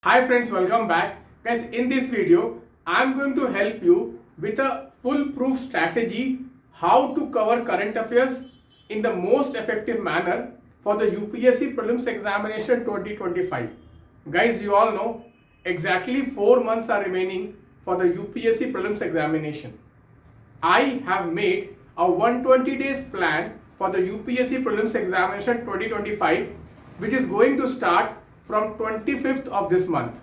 Hi friends, welcome back. Guys, in this video, I'm going to help you with a foolproof strategy how to cover current affairs in the most effective manner for the UPSC Prelims Examination 2025. Guys, you all know exactly 4 months are remaining for the UPSC Prelims Examination. I have made a 120 days plan for the UPSC Prelims Examination 2025, which is going to start from 25th of this month.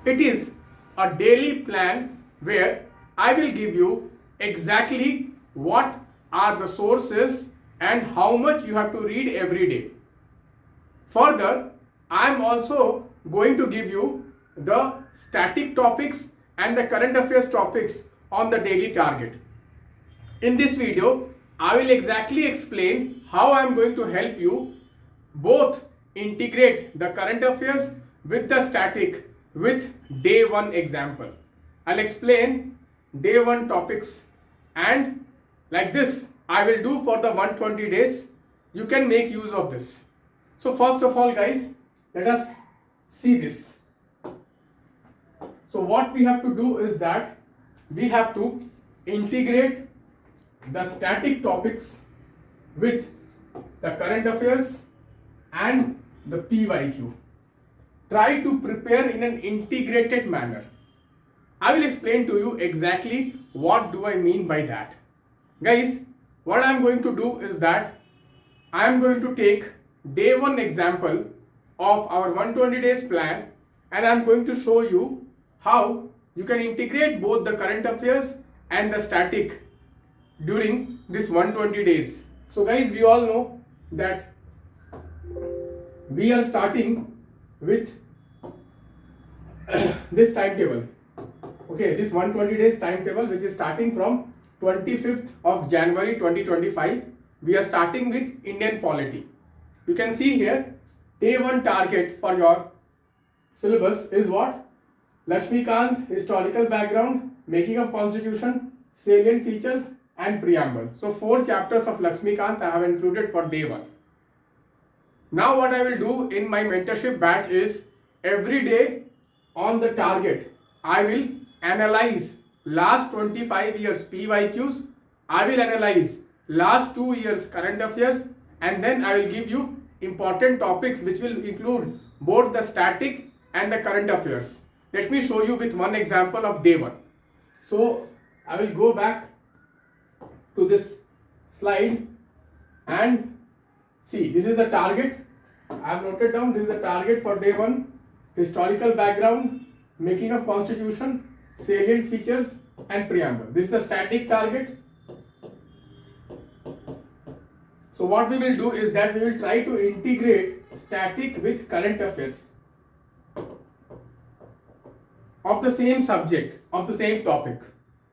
It is a daily plan where I will give you exactly what are the sources and how much you have to read every day. Further, I am also going to give you the static topics and the current affairs topics on the daily target. In this video, I will exactly explain how I am going to help you both integrate the current affairs with the static with day 1 example. I'll explain day 1 topics, and like this I will do for the 120 days. You can make use of this. So first of all guys, let us see this. So what we have to do is that we have to integrate the static topics with the current affairs and the PYQ. Try to prepare in an integrated manner. I will explain to you exactly what do I mean by that. Guys, what I am going to do is that I am going to take day 1 example of our 120 days plan, and I am going to show you how you can integrate both the current affairs and the static during this 120 days. So guys, we all know that we are starting with this timetable. Okay, this 120 days timetable, which is starting from 25th of January 2025. We are starting with Indian polity. You can see here, day 1 target for your syllabus is what? Lakshmikant, historical background, making of constitution, salient features and preamble. So 4 chapters of Lakshmikant I have included for day 1. Now what I will do in my mentorship batch is every day on the target I will analyze last 25 years PYQs, I will analyze last 2 years current affairs, and then I will give you important topics which will include both the static and the current affairs. Let me show you with one example of day 1. So I will go back to this slide and see, this is the target. I have noted down, this is the target for day 1. Historical background, making of constitution, salient features and preamble. This is the static target. So what we will do is that we will try to integrate static with current affairs of the same subject, of the same topic.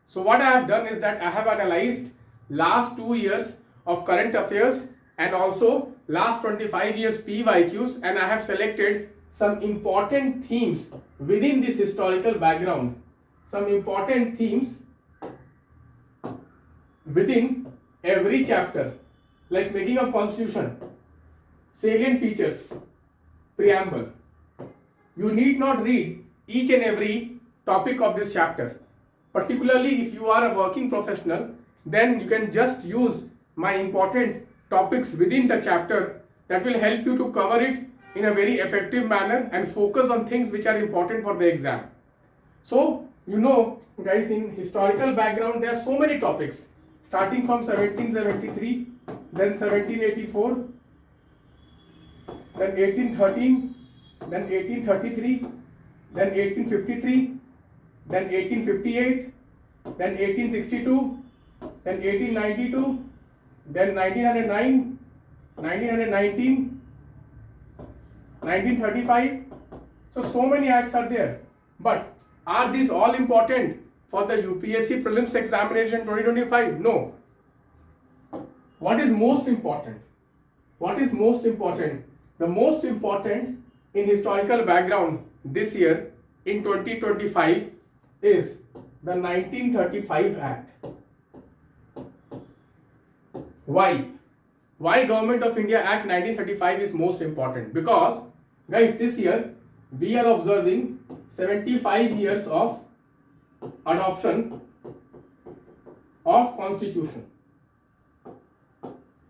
So what I have done is that I have analyzed last 2 years of current affairs and also last 25 years PYQs, and I have selected some important themes within this historical background, some important themes within every chapter, like making of constitution, salient features, preamble. You need not read each and every topic of this chapter. Particularly if you are a working professional, then you can just use my important topics within the chapter that will help you to cover it in a very effective manner and focus on things which are important for the exam. So, you know guys, in historical background there are so many topics starting from 1773, then 1784, then 1813, then 1833, then 1853, then 1858, then 1862, then 1892, then 1909, 1919, 1935. So many acts are there. But are these all important for the UPSC Prelims Examination 2025? No. What is most important? What is most important? The most important in historical background this year in 2025 is the 1935 Act. Why? Why Government of India Act 1935 is most important? Because guys, this year we are observing 75 years of adoption of constitution.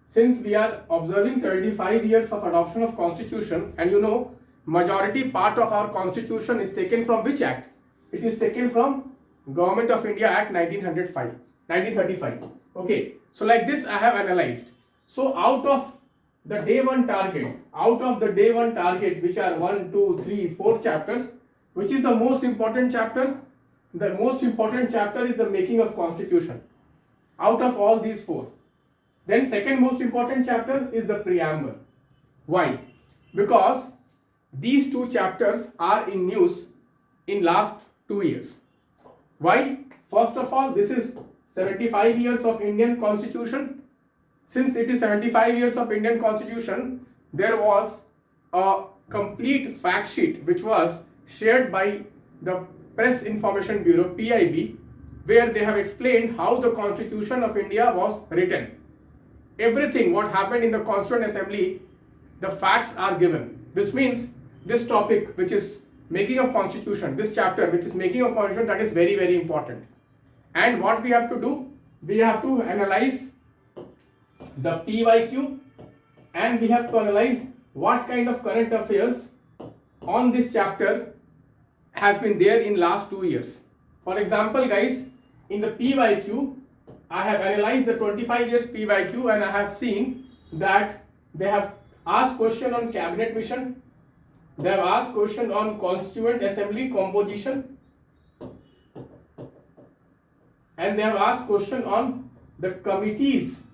Since we are observing 75 years of adoption of constitution, and you know, majority part of our constitution is taken from which act? It is taken from Government of India Act 1935. Okay, so like this I have analyzed. So out of the day one target, which are 1, 2, 3, 4 chapters, which is the most important chapter? The most important chapter is the making of constitution. Out of all these 4. Then second most important chapter is the preamble. Why? Because these 2 chapters are in news in last 2 years. Why? First of all, this is 75 years of Indian Constitution. Since it is 75 years of Indian Constitution, there was a complete fact sheet which was shared by the Press Information Bureau (PIB), where they have explained how the Constitution of India was written. Everything what happened in the Constituent Assembly, the facts are given. This means this topic, which is making of constitution, this chapter which is making of constitution, that is very, very important. And what we have to do, we have to analyze the PYQ, and we have to analyze what kind of current affairs on this chapter has been there in last 2 years. For example, guys, in the PYQ, I have analyzed the 25 years PYQ, and I have seen that they have asked question on cabinet mission, they have asked question on constituent assembly composition, and they have asked question on the committees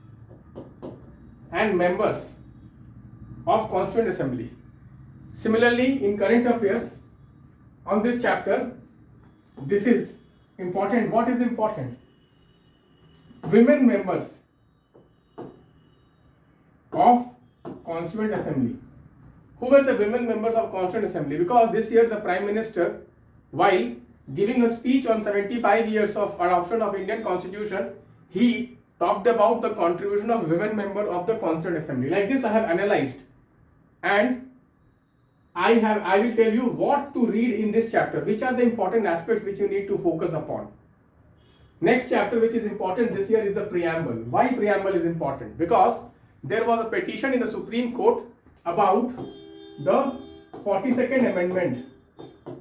and members of constituent assembly. Similarly, in current affairs on this chapter, this is important. What is important? Women members of constituent assembly. Who were the women members of constituent assembly? Because this year the Prime Minister, while giving a speech on 75 years of adoption of Indian Constitution, he talked about the contribution of women member of the Constituent Assembly. Like this I have analyzed, and I will tell you what to read in this chapter, which are the important aspects which you need to focus upon. Next chapter which is important this year is the preamble. Why preamble is important? Because there was a petition in the Supreme Court about the 42nd amendment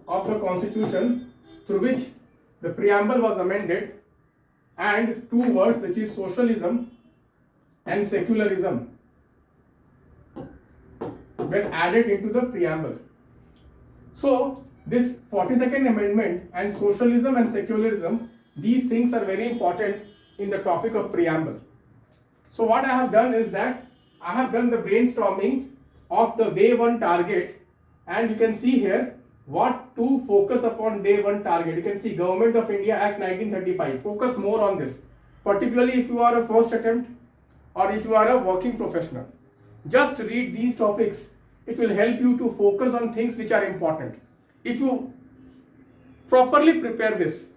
of the Constitution, through which the preamble was amended and 2 words, which is socialism and secularism, were added into the preamble. So this 42nd amendment and socialism and secularism, these things are very important in the topic of preamble. So what I have done is that I have done the brainstorming of the day 1 target, and you can see here what to focus upon day 1 target. You can see Government of India Act 1935. Focus more on this, particularly if you are a first attempt or if you are a working professional. Just read these topics. It will help you to focus on things which are important. If you properly prepare this,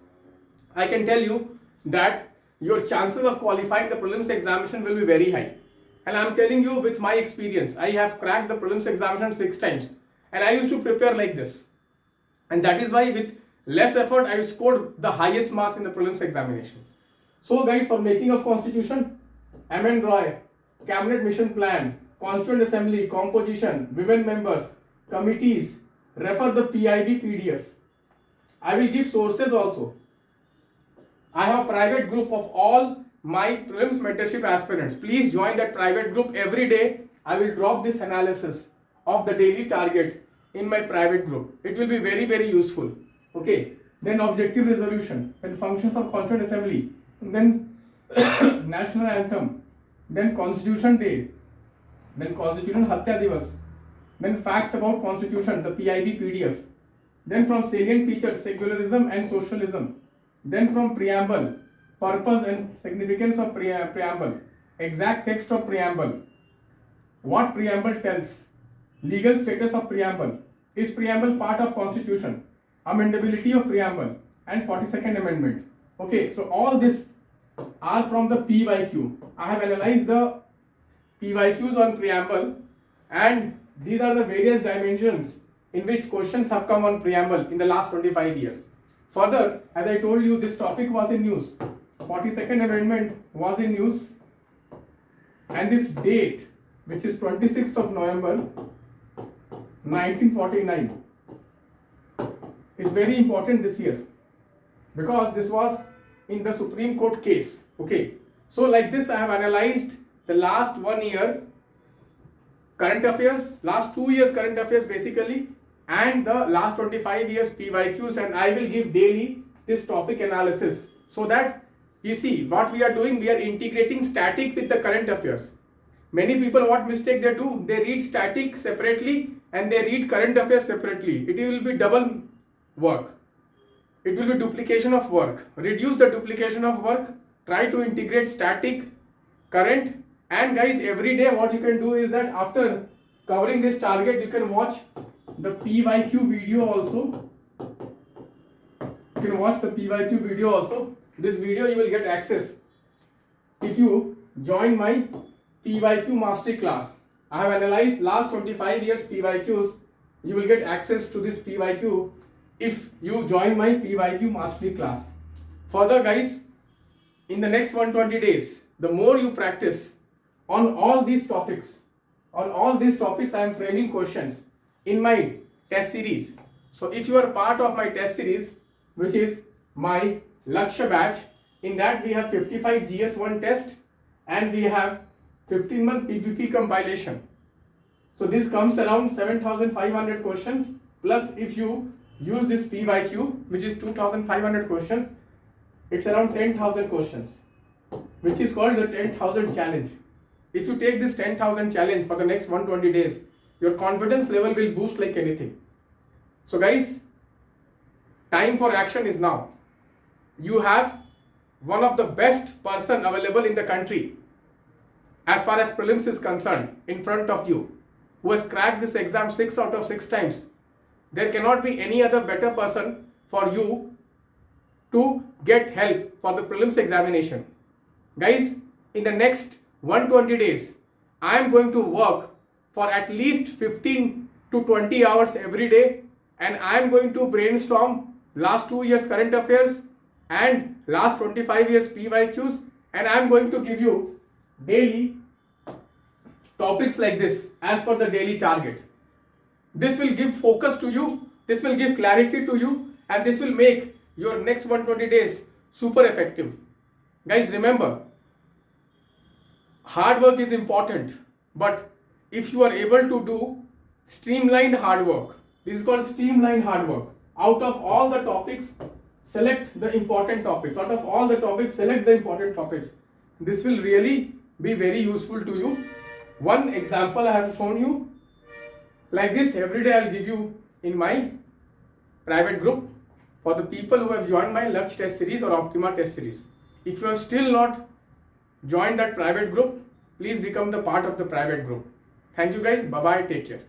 I can tell you that your chances of qualifying the prelims examination will be very high. And I am telling you with my experience, I have cracked the prelims examination 6 times, and I used to prepare like this. And that is why with less effort I scored the highest marks in the prelims examination. So guys, for making of constitution, Amend Roy, cabinet mission plan, constituent assembly composition, women members, committees, refer the PIB PDF. I will give sources also. I have a private group of all my prelims mentorship aspirants. Please join that private group. Every day I will drop this analysis of the daily target in my private group. It will be very, very useful. Okay. Then objective resolution, then functions of constituent assembly, and then national anthem, then constitution day, then constitution Hatya Divas, then facts about constitution, the PIB PDF, then from salient features, secularism and socialism, then from preamble, purpose and significance of preamble, exact text of preamble, what preamble tells, legal status of preamble, is preamble part of constitution, amendability of preamble, and 42nd amendment. Okay, so all this are from the PYQ. I have analyzed the PYQs on preamble, and these are the various dimensions in which questions have come on preamble in the last 25 years. Further, as I told you, this topic was in news. 42nd Amendment was in news, and this date, which is 26th of November 1949, is very important this year because this was in the Supreme Court case. Okay, so like this, I have analyzed the last 1 year current affairs, last 2 years current affairs basically, and the last 25 years PYQs, and I will give daily this topic analysis so that you see what we are doing. We are integrating static with the current affairs. Many people, what mistake they do? They read static separately and they read current affairs separately. It will be double work. It will be duplication of work. Reduce the duplication of work. Try to integrate static, current, and guys, every day what you can do is that after covering this target, you can watch the PYQ video also. You can watch the PYQ video also. This video you will get access if you join my PYQ mastery class. I have analyzed last 25 years PYQs. You will get access to this PYQ if you join my PYQ mastery class. Further guys, in the next 120 days, the more you practice on all these topics, I am framing questions in my test series. So if you are part of my test series, which is my Lakshya batch, in that we have 55 GS1 test and we have 15-month PPP compilation. So this comes around 7,500 questions, plus if you use this PYQ, which is 2,500 questions, it's around 10,000 questions, which is called the 10,000 challenge. If you take this 10,000 challenge for the next 120 days, your confidence level will boost like anything. So guys, time for action is now. You have one of the best person available in the country as far as prelims is concerned in front of you, who has cracked this exam 6 out of 6 times. There cannot be any other better person for you to get help for the prelims examination. Guys, in the next 120 days, I am going to work for at least 15 to 20 hours every day, and I am going to brainstorm last 2 years current affairs and last 25 years PYQs, and I am going to give you daily topics like this as per the daily target. This will give focus to you, this will give clarity to you, and this will make your next 120 days super effective. Guys, remember, hard work is important, but if you are able to do streamlined hard work, this is called streamlined hard work. Out of all the topics, select the important topics. Out of all the topics, select the important topics. This will really be very useful to you. One example I have shown you. Like this, every day I'll give you in my private group for the people who have joined my Lakshya test series or Optima test series. If you have still not joined that private group, please become the part of the private group. Thank you guys. Bye-bye. Take care.